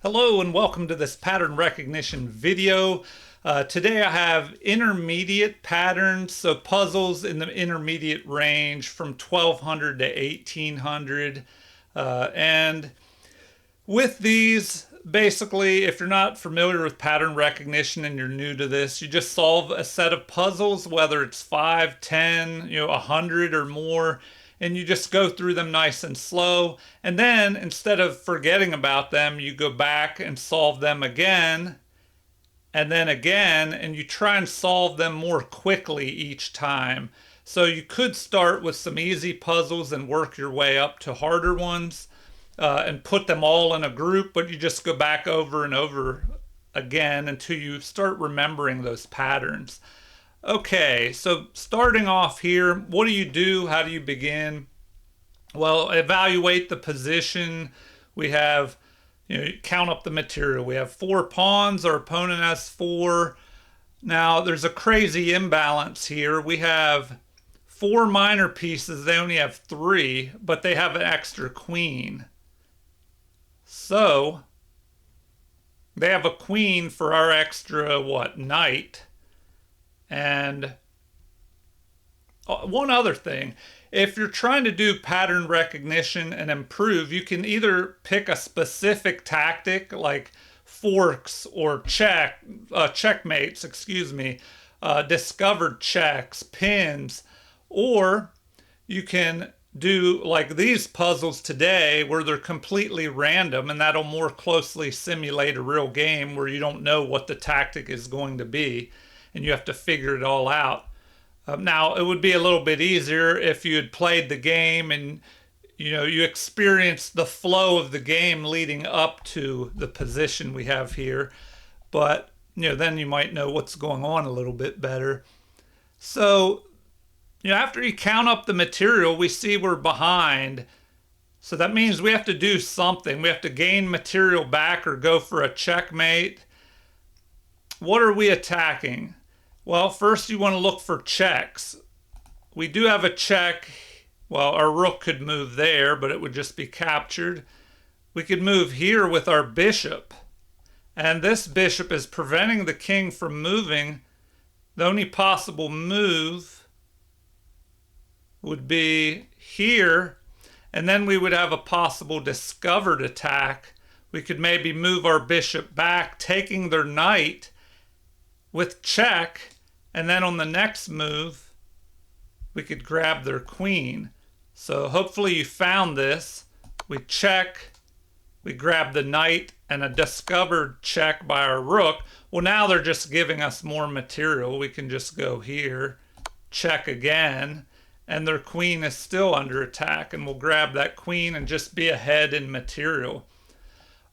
Hello and welcome to this pattern recognition video. Today I have intermediate patterns, so puzzles in the intermediate range from 1200 to 1800. And with these, basically, if you're not familiar with pattern recognition and you're new to this, you just solve a set of puzzles, whether it's 5, 10, 100 or more, and you just go through them nice and slow. And then instead of forgetting about them, you go back and solve them again, and then again, and you try and solve them more quickly each time. So you could start with some easy puzzles and work your way up to harder ones. And put them all in a group, but you just go back over and over again until you start remembering those patterns. Okay, so starting off here, what do you do? How do you begin? Well, evaluate the position. We have, count up the material. We have 4 pawns. Our opponent has 4. Now, there's a crazy imbalance here. We have 4 minor pieces. They only have 3, but they have an extra queen. So they have a queen for our extra, knight. And one other thing, if you're trying to do pattern recognition and improve, you can either pick a specific tactic like forks or checkmates, discovered checks, pins, or you can do like these puzzles today where they're completely random, and that'll more closely simulate a real game where you don't know what the tactic is going to be and you have to figure it all out. Now, it would be a little bit easier if you had played the game and you experienced the flow of the game leading up to the position we have here, but then you might know what's going on a little bit better. So after you count up the material, we see we're behind. So that means we have to do something. We have to gain material back or go for a checkmate. What are we attacking? Well, first you want to look for checks. We do have a check. Well, our rook could move there, but it would just be captured. We could move here with our bishop. And this bishop is preventing the king from moving. The only possible move would be here, and then we would have a possible discovered attack. We could maybe move our bishop back, taking their knight with check, and then on the next move, we could grab their queen. So hopefully you found this. We check, we grab the knight, and a discovered check by our rook. Well, now they're just giving us more material. We can just go here, check again, and their queen is still under attack, and we'll grab that queen and just be ahead in material.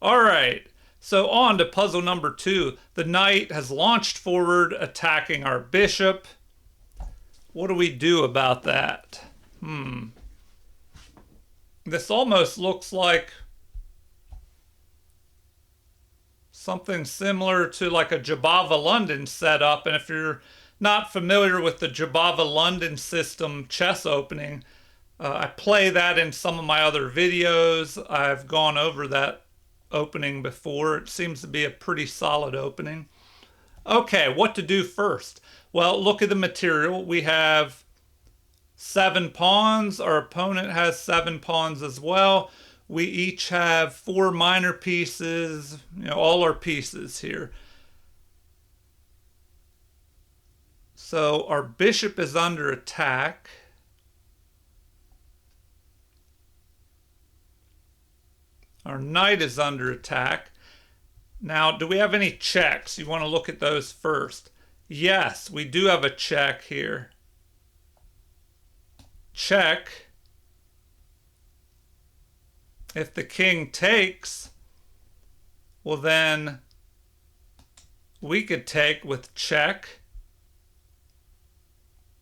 All right, so on to puzzle number 2. The knight has launched forward, attacking our bishop. What do we do about that? This almost looks like something similar to like a Jabava London setup, and if you're not familiar with the Jabava London system chess opening, I play that in some of my other videos. I've gone over that opening before. It seems to be a pretty solid opening. Okay, what to do first? Well, look at the material. We have 7 pawns. Our opponent has 7 pawns as well. We each have 4 minor pieces, all our pieces here. So our bishop is under attack. Our knight is under attack. Now, do we have any checks? You want to look at those first. Yes, we do have a check here. Check. If the king takes, well then we could take with check.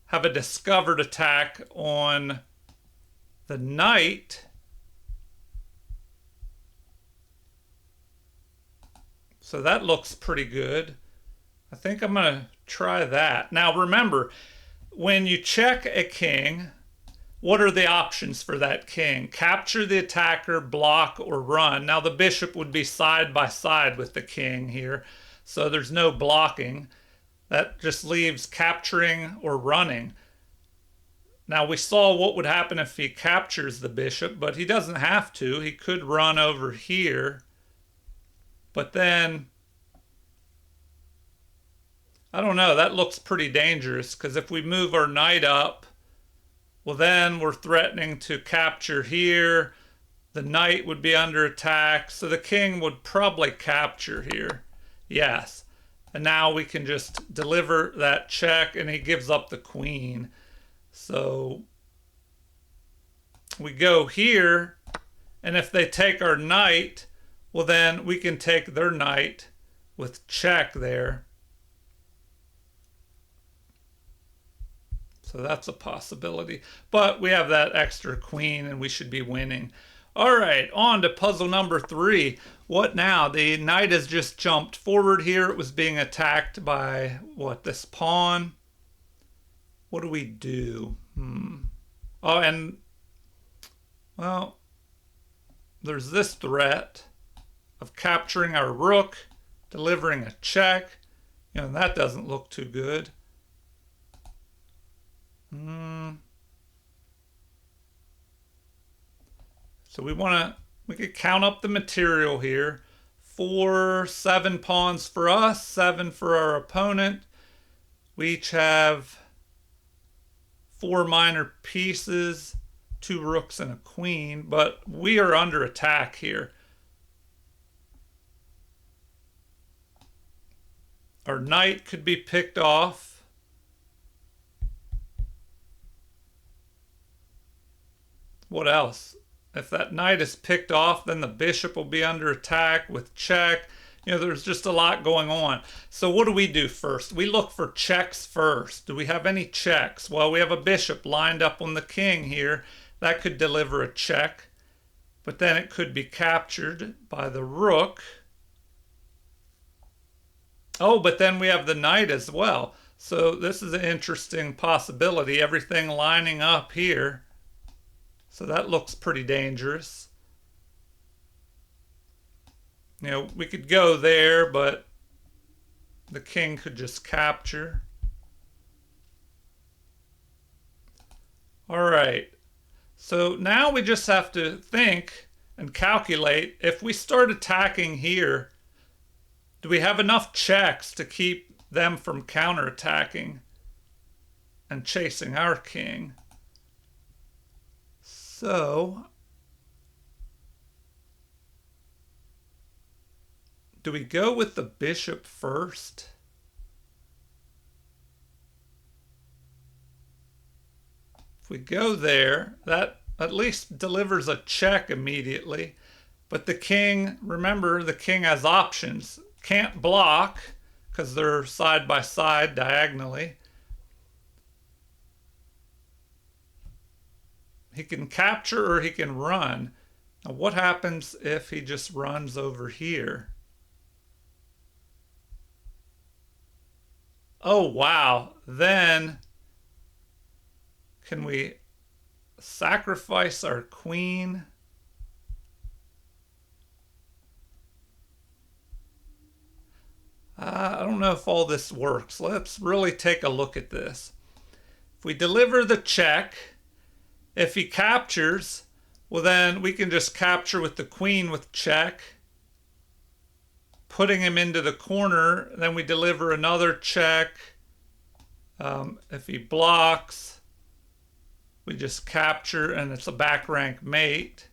Have a discovered attack on the knight. So that looks pretty good. I think I'm going to try that. Now remember, when you check a king, what are the options for that king? Capture the attacker, block, or run. Now the bishop would be side by side with the king here, so there's no blocking. That just leaves capturing or running. Now we saw what would happen if he captures the bishop, but he doesn't have to. He could run over here, but then I don't know, that looks pretty dangerous because if we move our knight up, well then we're threatening to capture here. The knight would be under attack, so the king would probably capture here. Yes. And now we can just deliver that check and he gives up the queen. So we go here, and if they take our knight, well then we can take their knight with check there. So that's a possibility. But we have that extra queen and we should be winning. All right, on to puzzle number 3. What now? The knight has just jumped forward here. It was being attacked by, what, this pawn? What do we do? Oh, and, well, there's this threat of capturing our rook, delivering a check. You know, that doesn't look too good. So we could count up the material here. 4, 7 pawns for us, 7 for our opponent. We each have 4 minor pieces, 2 rooks and a queen, but we are under attack here. Our knight could be picked off. What else? If that knight is picked off, then the bishop will be under attack with check. You know, there's just a lot going on. So what do we do first? We look for checks first. Do we have any checks? Well, we have a bishop lined up on the king here. That could deliver a check, but then it could be captured by the rook. Oh, but then we have the knight as well. So this is an interesting possibility. Everything lining up here. So that looks pretty dangerous. You know, we could go there, but the king could just capture. All right. So now we just have to think and calculate. If we start attacking here, do we have enough checks to keep them from counterattacking and chasing our king? So, do we go with the bishop first? If we go there, that at least delivers a check immediately. But the king, remember, the king has options. Can't block because they're side by side diagonally. He can capture or he can run. Now what happens if he just runs over here? Oh, wow. Then can we sacrifice our queen? I don't know if all this works. Let's really take a look at this. If we deliver the check, if he captures, well then we can just capture with the queen with check, putting him into the corner. Then we deliver another check. If he blocks, we just capture and it's a back rank mate.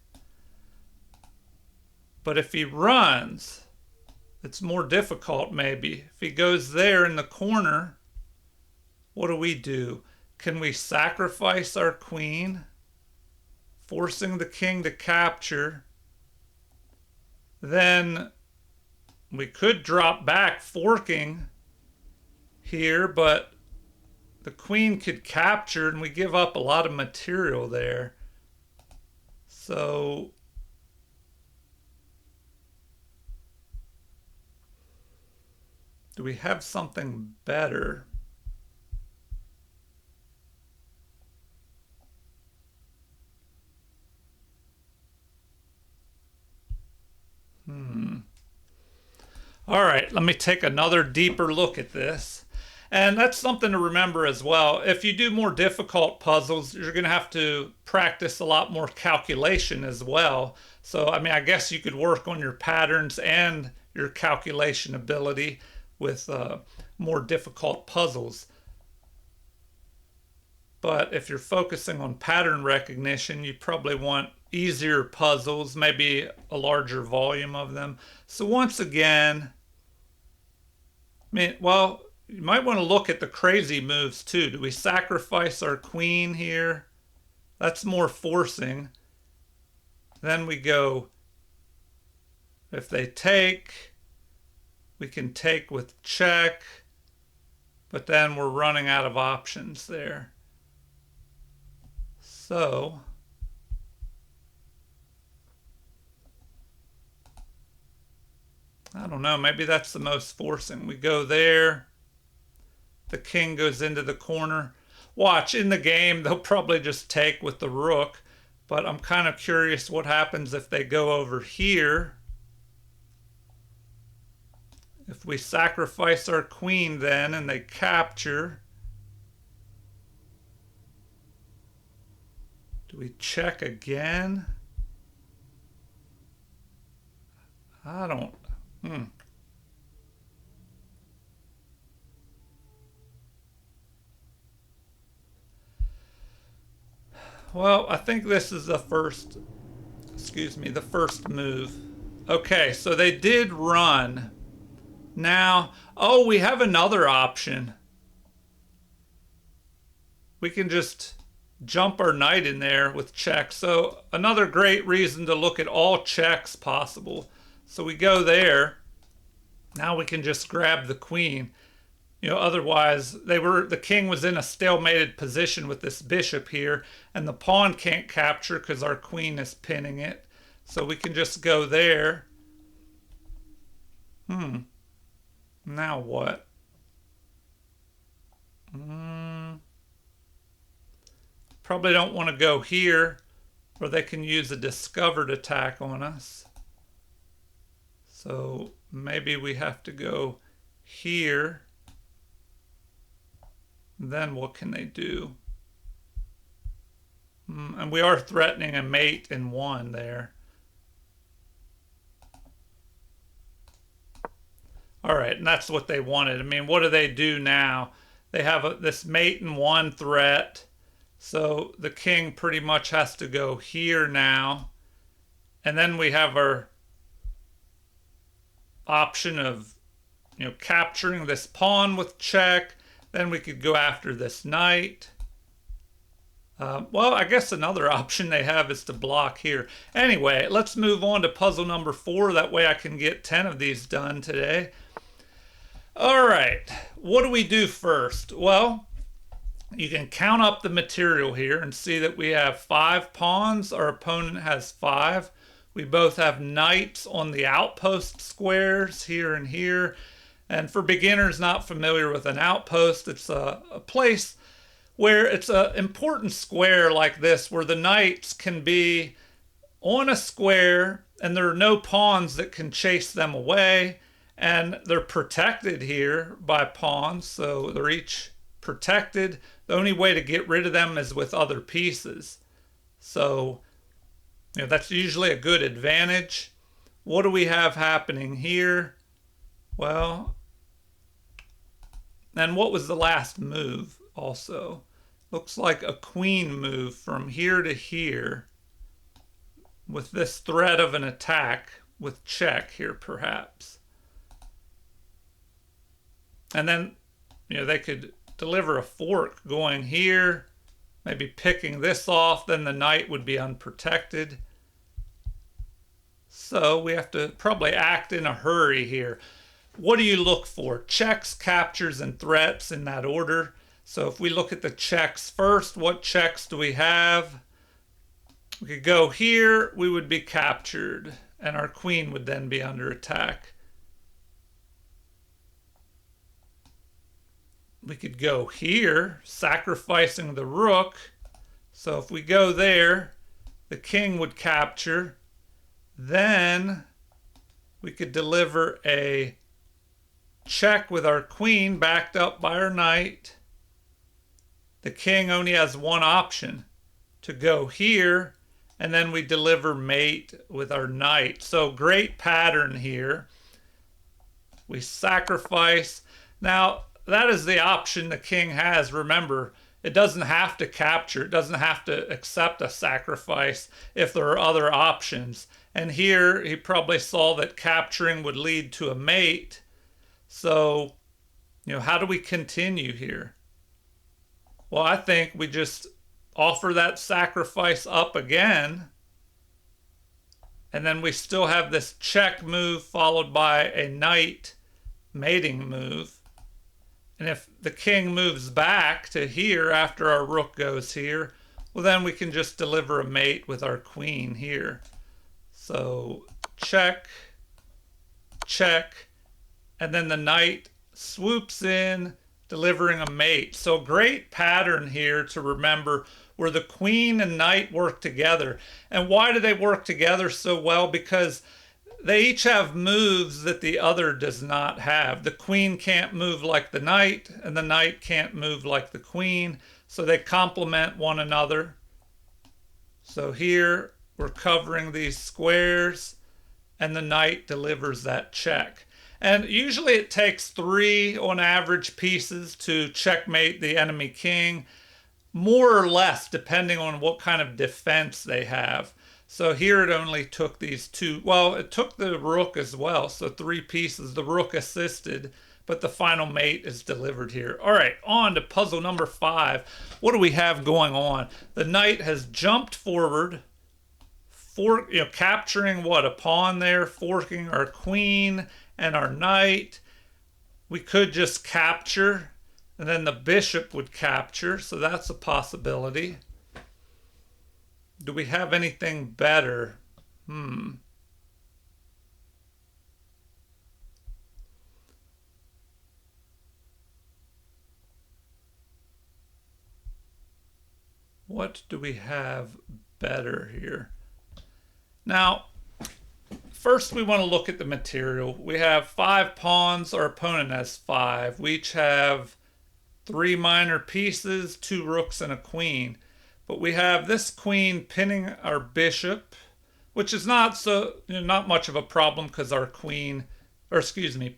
But if he runs, it's more difficult maybe. If he goes there in the corner, what do? Can we sacrifice our queen, forcing the king to capture? Then we could drop back, forking here, but the queen could capture and we give up a lot of material there. So do we have something better? All right, let me take another deeper look at this. And that's something to remember as well. If you do more difficult puzzles, you're going to have to practice a lot more calculation as well. So, I mean, I guess you could work on your patterns and your calculation ability with more difficult puzzles. But if you're focusing on pattern recognition, you probably want easier puzzles, maybe a larger volume of them. So once again, I mean, well, you might want to look at the crazy moves too. Do we sacrifice our queen here? That's more forcing. Then we go, if they take, we can take with check, but then we're running out of options there. So, I don't know, maybe that's the most forcing. We go there, the king goes into the corner. Watch, in the game, they'll probably just take with the rook, but I'm kind of curious what happens if they go over here. If we sacrifice our queen then and they capture, do we check again? I don't. Well, I think this is the first, the first move. Okay, so they did run. Now, oh, we have another option. We can just jump our knight in there with check. So another great reason to look at all checks possible. So we go there. Now we can just grab the queen. You know, otherwise the king was in a stalemated position with this bishop here, and the pawn can't capture because our queen is pinning it. So we can just go there. Now what? Probably don't want to go here, or they can use a discovered attack on us. So maybe we have to go here. Then what can they do? And we are threatening a mate in one there. All right, and that's what they wanted. I mean, what do they do now? They have this mate in one threat. So the king pretty much has to go here now. And then we have our option of, capturing this pawn with check. Then we could go after this knight. Well, I guess another option they have is to block here. Anyway, let's move on to puzzle number 4. That way I can get 10 of these done today. All right, what do we do first? Well, you can count up the material here and see that we have 5 pawns. Our opponent has 5. We both have knights on the outpost squares here and here. And for beginners not familiar with an outpost, it's a place where it's an important square like this, where the knights can be on a square and there are no pawns that can chase them away. And they're protected here by pawns, so they're each protected. The only way to get rid of them is with other pieces. So, that's usually a good advantage. What do we have happening here? Well, and what was the last move also? Looks like a queen move from here to here with this threat of an attack with check here perhaps. And then, they could deliver a fork going here, maybe picking this off, then the knight would be unprotected. So we have to probably act in a hurry here. What do you look for? Checks, captures, and threats in that order. So if we look at the checks first, what checks do we have? We could go here, we would be captured, and our queen would then be under attack. We could go here, sacrificing the rook. So if we go there, the king would capture. Then we could deliver a check with our queen backed up by our knight. The king only has one option, to go here, and then we deliver mate with our knight. So great pattern here. We sacrifice. Now, that is the option the king has. Remember, it doesn't have to capture. It doesn't have to accept a sacrifice if there are other options. And here, he probably saw that capturing would lead to a mate. So, how do we continue here? Well, I think we just offer that sacrifice up again. And then we still have this check move followed by a knight mating move. And if the king moves back to here after our rook goes here, well, then we can just deliver a mate with our queen here. So check, check, and then the knight swoops in, delivering a mate. So great pattern here to remember, where the queen and knight work together. And why do they work together so well? Because they each have moves that the other does not have. The queen can't move like the knight, and the knight can't move like the queen. So they complement one another. So here we're covering these squares, and the knight delivers that check. And usually it takes 3 on average pieces to checkmate the enemy king, more or less depending on what kind of defense they have. So here it only took these 2. Well, it took the rook as well, so 3 pieces. The rook assisted, but the final mate is delivered here. All right, on to puzzle number 5. What do we have going on? The knight has jumped forward, capturing what? A pawn there, forking our queen and our knight. We could just capture, and then the bishop would capture, so that's a possibility. Do we have anything better? What do we have better here? Now, first we want to look at the material. We have 5 pawns. Our opponent has 5. We each have 3 minor pieces, 2 rooks, and a queen. But we have this queen pinning our bishop, which is not much of a problem because our queen,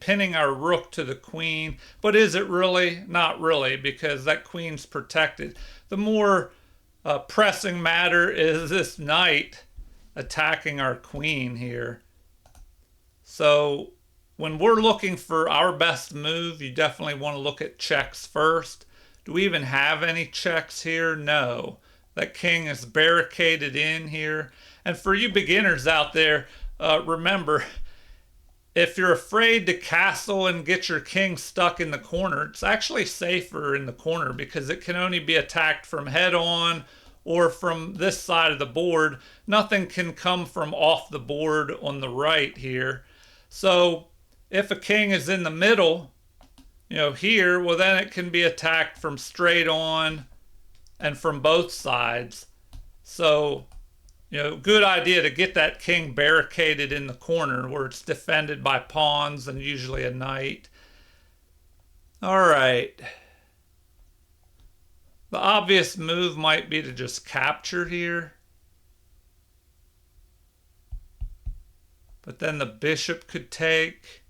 pinning our rook to the queen. But is it really? Not really, because that queen's protected. The more pressing matter is this knight attacking our queen here. So when we're looking for our best move, you definitely want to look at checks first. Do we even have any checks here? No. That king is barricaded in here. And for you beginners out there, remember, if you're afraid to castle and get your king stuck in the corner, it's actually safer in the corner because it can only be attacked from head on or from this side of the board. Nothing can come from off the board on the right here. So if a king is in the middle, here, well, then it can be attacked from straight on and from both sides. So, good idea to get that king barricaded in the corner where it's defended by pawns and usually a knight. All right. The obvious move might be to just capture here. But then the bishop could take,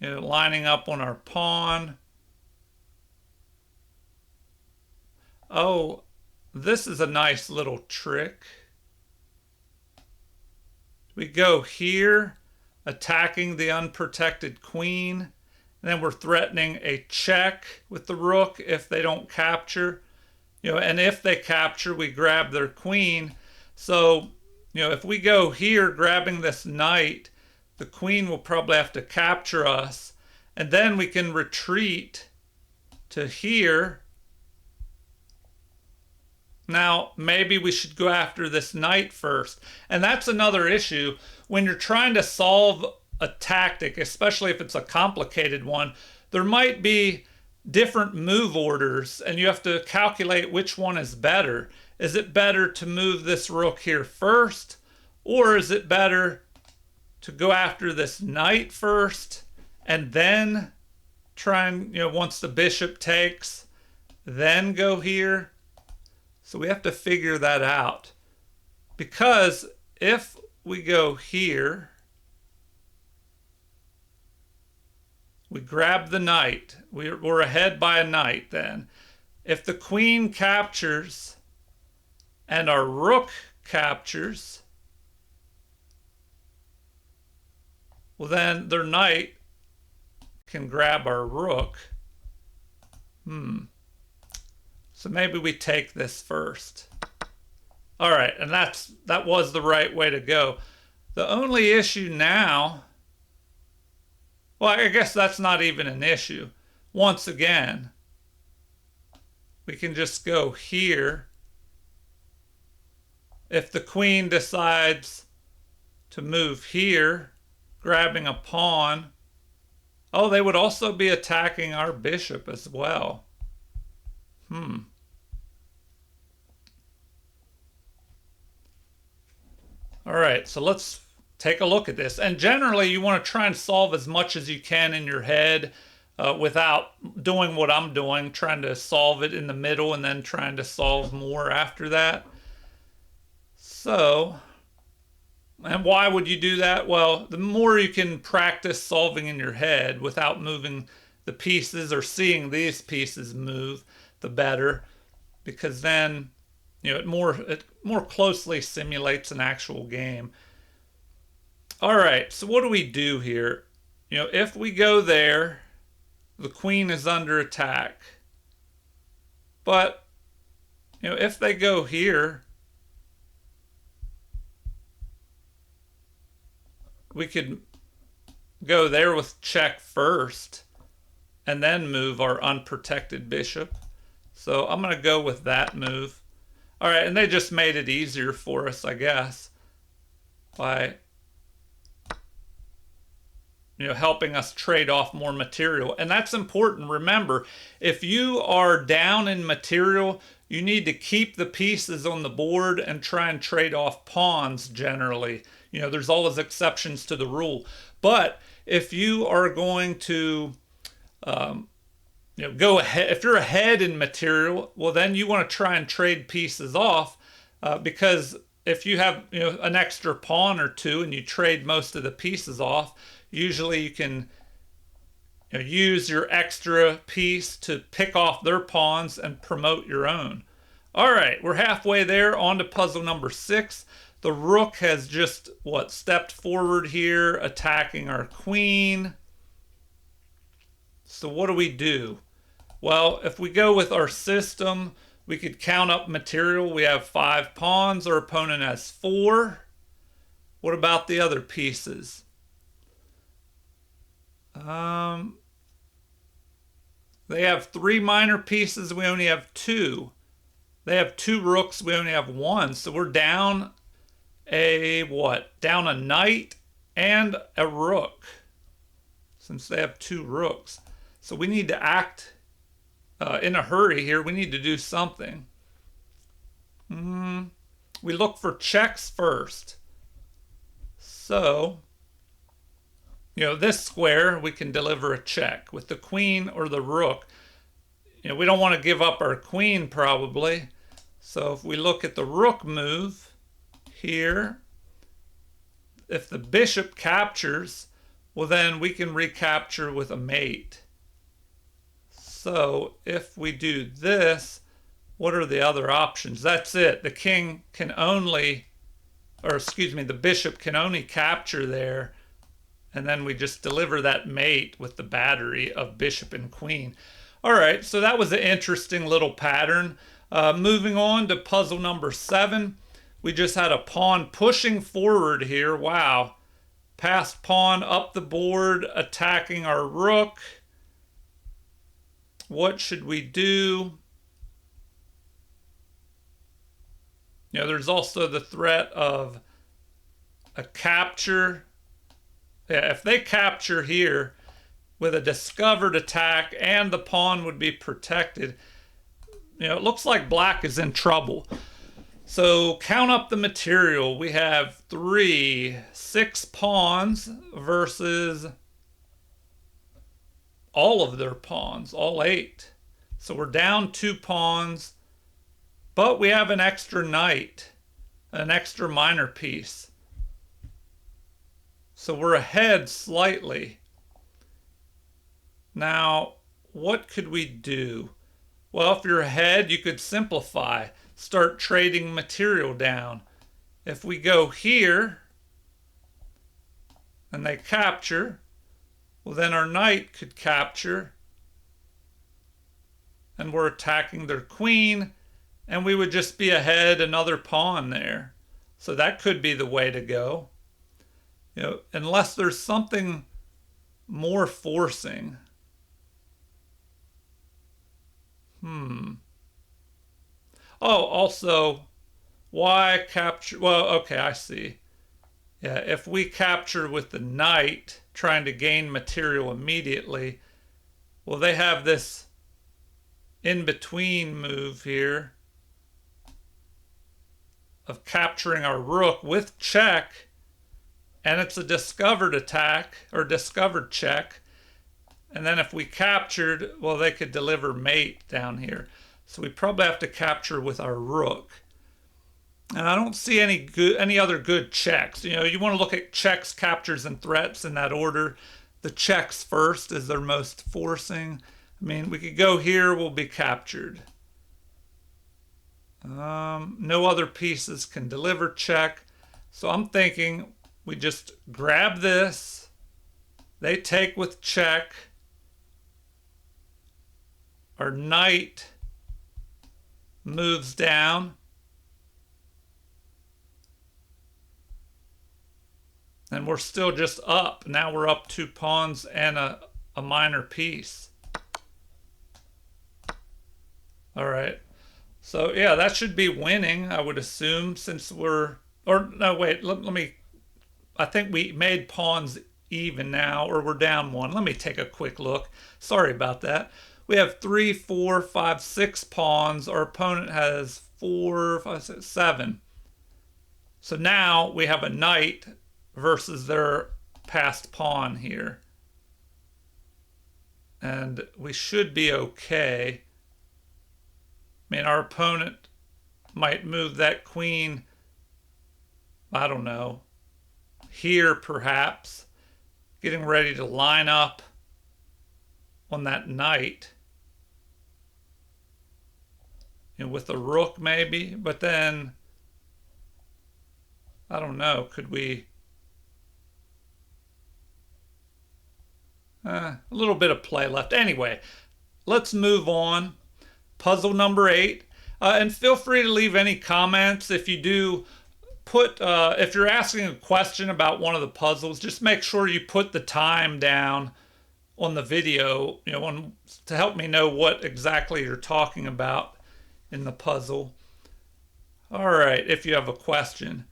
lining up on our pawn. Oh, this is a nice little trick. We go here, attacking the unprotected queen. And then we're threatening a check with the rook if they don't capture. And if they capture, we grab their queen. So, if we go here grabbing this knight, the queen will probably have to capture us. And then we can retreat to here. Now, maybe we should go after this knight first. And that's another issue. When you're trying to solve a tactic, especially if it's a complicated one, there might be different move orders and you have to calculate which one is better. Is it better to move this rook here first, or is it better to go after this knight first and then try and, once the bishop takes, then go here. So we have to figure that out. Because if we go here, we grab the knight. We're ahead by a knight then. If the queen captures and our rook captures, well then their knight can grab our rook. So maybe we take this first. All right, and that was the right way to go. The only issue now, well, I guess that's not even an issue. Once again, we can just go here. If the queen decides to move here, grabbing a pawn, oh, they would also be attacking our bishop as well. All right, so let's take a look at this. And generally, you want to try and solve as much as you can in your head without doing what I'm doing, trying to solve it in the middle and then trying to solve more after that. So, and why would you do that? Well, the more you can practice solving in your head without moving the pieces or seeing these pieces move, the better, because then it more closely simulates an actual game. All right, so what do we do here? If we go there, the queen is under attack. But if they go here, we could go there with check first and then move our unprotected bishop. So I'm going to go with that move. All right, and they just made it easier for us, I guess, by helping us trade off more material. And that's important. Remember, if you are down in material, you need to keep the pieces on the board and try and trade off pawns generally. There's always exceptions to the rule. But if you are going to go ahead, if you're ahead in material, well, then you want to try and trade pieces off because if you have an extra pawn or two and you trade most of the pieces off, usually you can use your extra piece to pick off their pawns and promote your own. All right, we're halfway there, on to puzzle number 6. The rook has just, stepped forward here, attacking our queen. So what do we do? Well, if we go with our system, we could count up material. We have 5 pawns. Our opponent has 4. What about the other pieces? They have 3 minor pieces. We only have 2. They have 2 rooks. We only have 1. So we're down down a knight and a rook, since they have 2 rooks. So we need to act in a hurry here. We need to do something. We look for checks first. So, this square, we can deliver a check with the queen or the rook. We don't want to give up our queen probably. So if we look at the rook move here, if the bishop captures, well then we can recapture with a mate. So if we do this, what are the other options? That's it. The king can only, the bishop can only capture there, and then we just deliver that mate with the battery of bishop and queen. All right, so that was an interesting little pattern. Moving on to puzzle number 7. We just had a pawn pushing forward here. Wow. Passed pawn up the board, attacking our rook. What should we do? There's also the threat of a capture. Yeah, if they capture here with a discovered attack and the pawn would be protected, it looks like black is in trouble. So count up the material. We have 6 pawns versus all of their pawns, all 8. So we're down 2 pawns, but we have an extra knight, an extra minor piece. So we're ahead slightly. Now, what could we do? Well, if you're ahead, you could simplify, start trading material down. If we go here and they capture, well, then our knight could capture and we're attacking their queen and we would just be ahead another pawn there. So that could be the way to go. You know, unless there's something more forcing. Oh, also, why capture? Well, okay, I see. Yeah, if we capture with the knight, trying to gain material immediately, well, they have this in-between move here of capturing our rook with check, and it's a discovered attack, or discovered check. And then if we captured, well, they could deliver mate down here. So we probably have to capture with our rook. And I don't see any other good checks. You know, you want to look at checks, captures, and threats in that order. The checks first is their most forcing. I mean, we could go here, we'll be captured. No other pieces can deliver check. So I'm thinking we just grab this. They take with check. Our knight moves down. And we're still just up. Now we're up 2 pawns and a minor piece. All right. So yeah, that should be winning, I would assume, since we're, or no, wait, let me, I think we made pawns even now, or we're down 1. Let me take a quick look. Sorry about that. We have 3, 4, 5, 6 pawns. Our opponent has 4, 5, 6, 7. So now we have a knight versus their passed pawn here. And we should be okay. I mean, our opponent might move that queen, I don't know, here perhaps, getting ready to line up on that knight. You know, with a rook maybe, but then, I don't know, could we... a little bit of play left. Anyway, let's move on. Puzzle number 8. And feel free to leave any comments. If you do put, if you're asking a question about one of the puzzles, just make sure you put the time down on the video, you know, to help me know what exactly you're talking about in the puzzle. All right, if you have a question.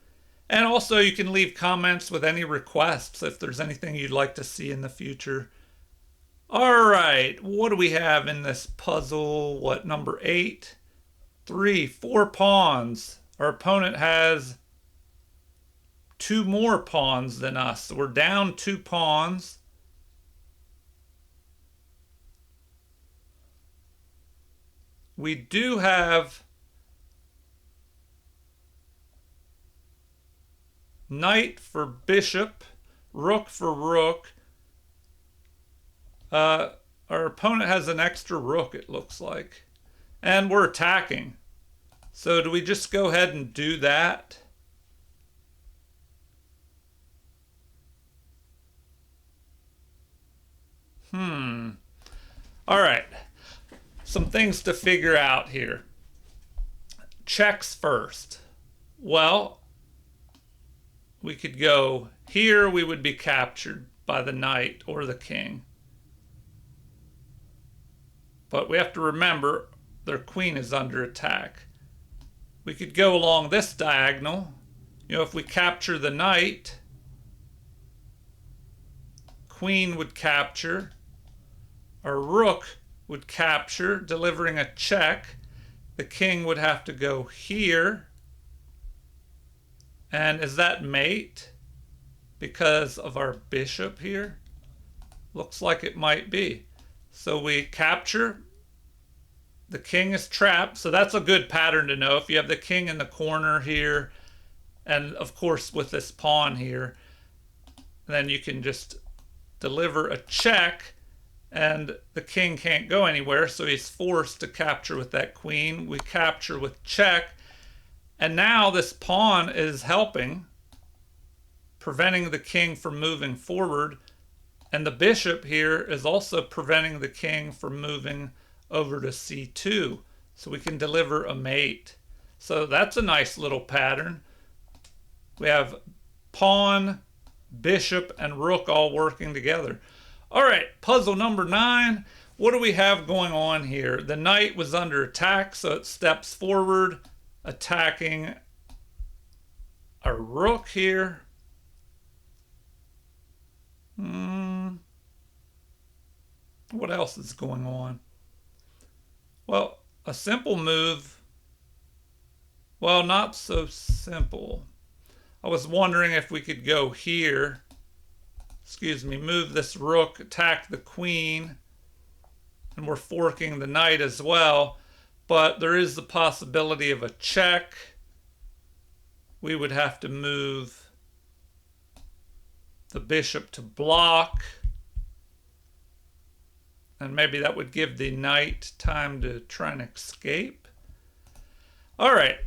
And also you can leave comments with any requests if there's anything you'd like to see in the future. All right, what do we have in this puzzle? What, number 8? 3, 4 pawns. Our opponent has 2 more pawns than us. So we're down 2 pawns. We do have knight for bishop, rook for rook. Our opponent has an extra rook, it looks like. And we're attacking. So do we just go ahead and do that? All right. Some things to figure out here. Checks first. Well, we could go here, we would be captured by the knight or the king. But we have to remember their queen is under attack. We could go along this diagonal. You know, if we capture the knight, queen would capture. Our rook would capture, delivering a check. The king would have to go here. And is that mate? Because of our bishop here? Looks like it might be. So we capture. The king is trapped. So that's a good pattern to know. If you have the king in the corner here, and of course with this pawn here, then you can just deliver a check and the king can't go anywhere, so he's forced to capture with that queen. We capture with check, and now this pawn is helping, preventing the king from moving forward, and the bishop here is also preventing the king from moving over to c2, so we can deliver a mate. So that's a nice little pattern. We have pawn, bishop, and rook all working together. All right, puzzle number 9. What do we have going on here? The knight was under attack, so it steps forward, attacking our rook here. What else is going on? Well, a simple move. Well, not so simple. I was wondering if we could go here. Excuse me, move this rook, attack the queen, and we're forking the knight as well. But there is the possibility of a check. We would have to move the bishop to block. And maybe that would give the knight time to try and escape. All right,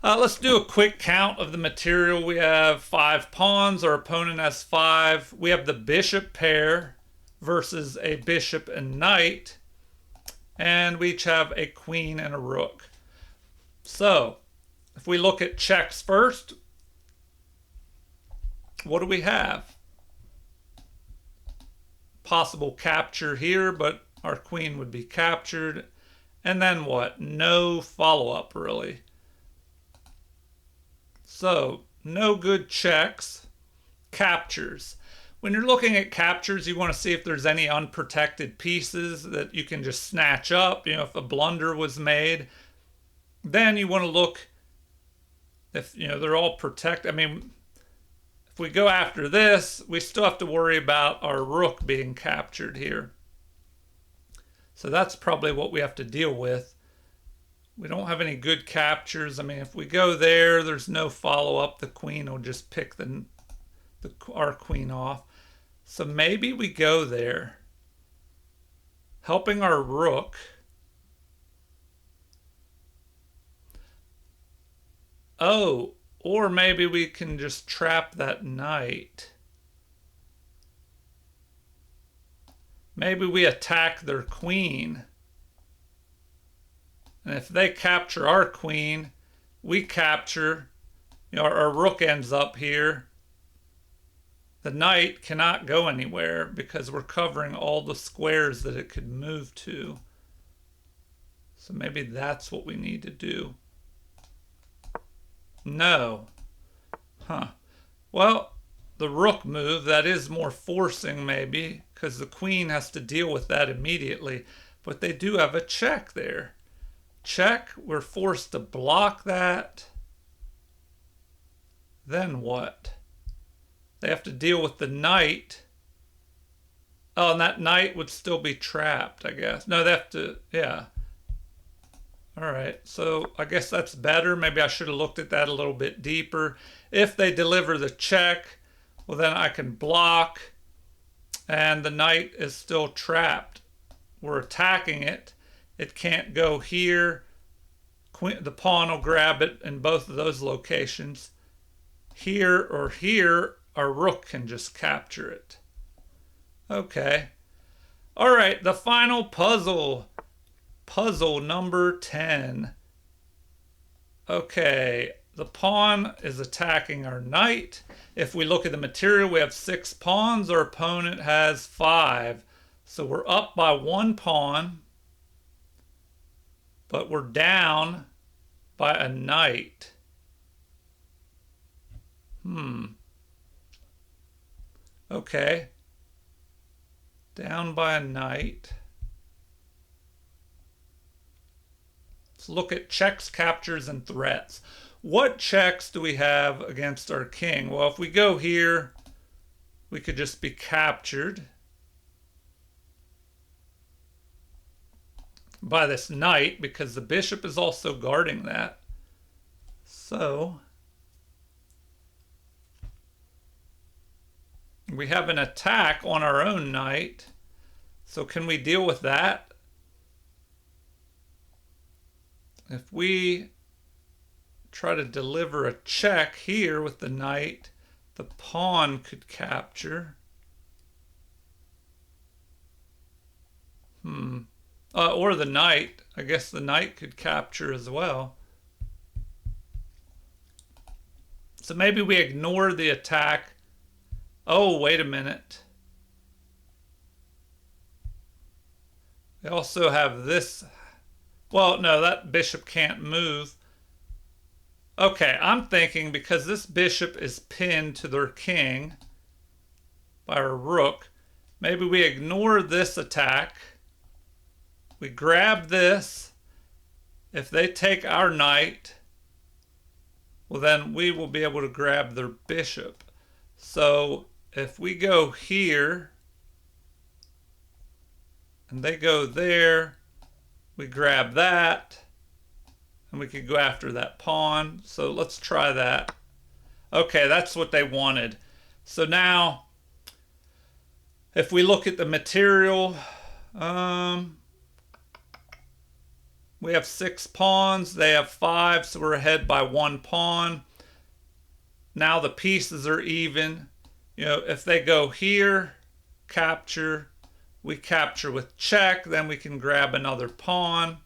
let's do a quick count of the material. We have 5 pawns. Our opponent has 5. We have the bishop pair versus a bishop and knight. And we each have a queen and a rook. So, if we look at checks first, what do we have? Possible capture here, but our queen would be captured. And then what? No follow-up, really. So, no good checks. Captures. When you're looking at captures, you want to see if there's any unprotected pieces that you can just snatch up. You know, if a blunder was made. Then you want to look if, you know, they're all protected. I mean, if we go after this, we still have to worry about our rook being captured here. So that's probably what we have to deal with. We don't have any good captures. I mean, if we go there, there's no follow-up. The queen will just pick our queen off. So maybe we go there, helping our rook. Oh, or maybe we can just trap that knight. Maybe we attack their queen. And if they capture our queen, we capture, you know, our rook ends up here. The knight cannot go anywhere because we're covering all the squares that it could move to. So maybe that's what we need to do. No. Huh. Well, the rook move, that is more forcing maybe, because the queen has to deal with that immediately. But they do have a check there. Check, we're forced to block that. Then what? They have to deal with the knight. Oh, and that knight would still be trapped, I guess. No, they have to, yeah. All right, so I guess that's better. Maybe I should have looked at that a little bit deeper. If they deliver the check, well, then I can block, and the knight is still trapped. We're attacking it. It can't go here. The pawn will grab it in both of those locations. Here or here, our rook can just capture it. Okay. All right, the final puzzle. Puzzle number 10. Okay, the pawn is attacking our knight. If we look at the material, we have 6 pawns. Our opponent has 5. So we're up by 1 pawn, but we're down by a knight. Okay. Down by a knight. Let's look at checks, captures, and threats. What checks do we have against our king? Well, if we go here, we could just be captured. by this knight because the bishop is also guarding that. So we have an attack on our own knight. So can we deal with that? If we try to deliver a check here with the knight, the pawn could capture. Or the knight. I guess the knight could capture as well. So maybe we ignore the attack. Oh, wait a minute. We also have this. Well, no, that bishop can't move. Okay, I'm thinking because this bishop is pinned to their king by our rook, maybe we ignore this attack. We grab this. If they take our knight, well, then we will be able to grab their bishop. So if we go here and they go there, we grab that and we could go after that pawn. So let's try that. Okay, that's what they wanted. So now if we look at the material, we have 6 pawns, they have 5, so we're ahead by 1 pawn. Now the pieces are even. You know, if they go here, capture, we capture with check, then we can grab another pawn.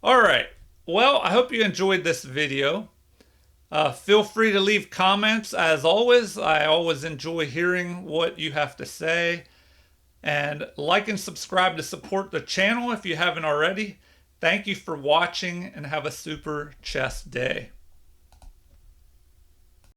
All right, well, I hope you enjoyed this video. Feel free to leave comments. As always, I always enjoy hearing what you have to say. And like and subscribe to support the channel if you haven't already. Thank you for watching and have a super chess day.